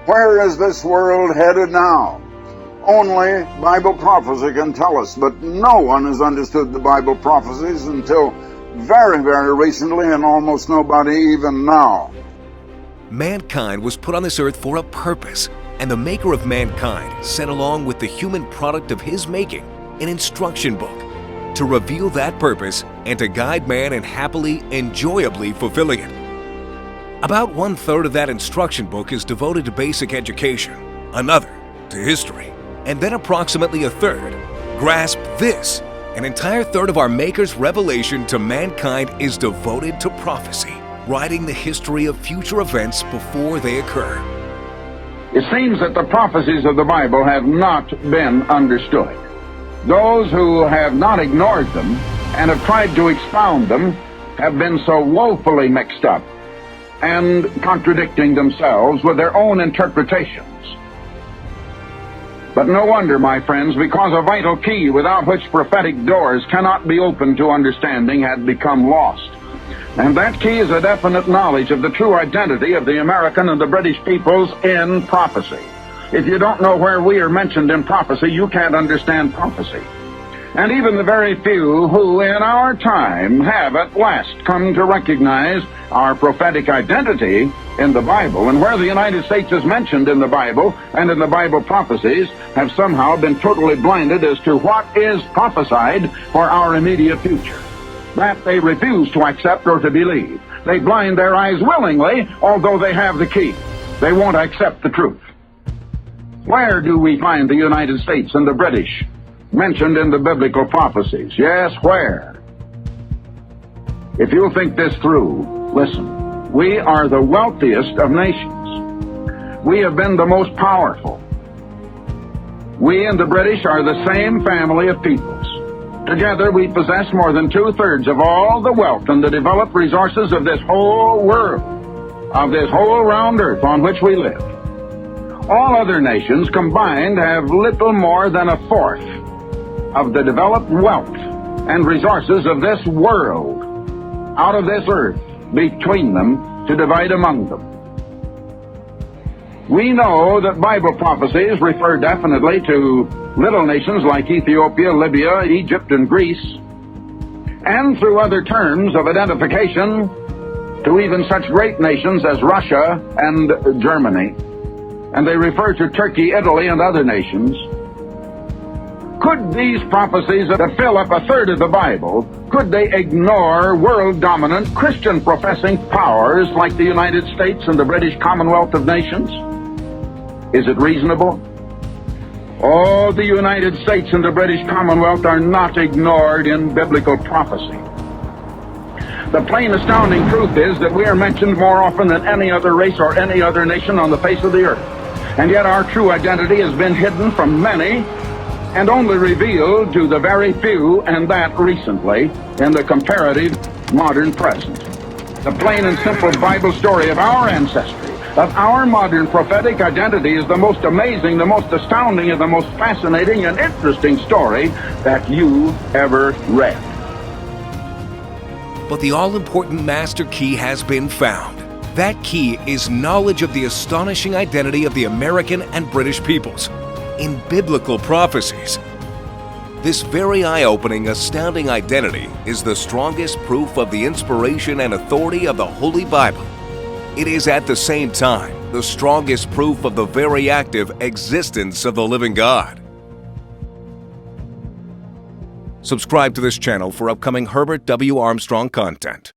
Where is this world headed now? Only Bible prophecy can tell us, but no one has understood the Bible prophecies until very, very recently, and almost nobody even now. Mankind was put on this earth for a purpose, and the maker of mankind sent along with the human product of his making an instruction book to reveal that purpose and to guide man in happily, enjoyably fulfilling it. About 1/3 of that instruction book is devoted to basic education, another to history, and then approximately a third, grasp this, an entire third of our Maker's revelation to mankind is devoted to prophecy, writing the history of future events before they occur. It seems that the prophecies of the Bible have not been understood. Those who have not ignored them and have tried to expound them have been so woefully mixed up and contradicting themselves with their own interpretations. But no wonder, my friends, because a vital key without which prophetic doors cannot be opened to understanding had become lost. And that key is a definite knowledge of the true identity of the American and the British peoples in prophecy. If you don't know where we are mentioned in prophecy, you can't understand prophecy. And even the very few who in our time have at last come to recognize our prophetic identity in the Bible and where the United States is mentioned in the Bible and in the Bible prophecies have somehow been totally blinded as to what is prophesied for our immediate future. That they refuse to accept or to believe. They blind their eyes willingly, although they have the key. They won't accept the truth. Where do we find the United States and the British mentioned in the biblical prophecies? Yes, where? If you'll think this through, listen. We are the wealthiest of nations. We have been the most powerful. We and the British are the same family of peoples. Together we possess more than 2/3 of all the wealth and the developed resources of this whole world, of this whole round earth on which we live. All other nations combined have little more than 1/4 of the developed wealth and resources of this world out of this earth between them to divide among them. We know that Bible prophecies refer definitely to little nations like Ethiopia, Libya, Egypt, and Greece, and through other terms of identification to even such great nations as Russia and Germany, and they refer to Turkey, Italy, and other nations. Could these prophecies that fill up 1/3 of the Bible, could they ignore world-dominant Christian-professing powers like the United States and the British Commonwealth of Nations? Is it reasonable? Oh, the United States and the British Commonwealth are not ignored in biblical prophecy. The plain, astounding truth is that we are mentioned more often than any other race or any other nation on the face of the earth. And yet our true identity has been hidden from many and only revealed to the very few, and that recently, in the comparative modern present. The plain and simple Bible story of our ancestry, of our modern prophetic identity, is the most amazing, the most astounding, and the most fascinating and interesting story that you ever read. But the all-important master key has been found. That key is knowledge of the astonishing identity of the American and British peoples in biblical prophecies. This very eye-opening, astounding identity is the strongest proof of the inspiration and authority of the Holy Bible. It is at the same time the strongest proof of the very active existence of the living God. Subscribe to this channel for upcoming Herbert W. Armstrong content.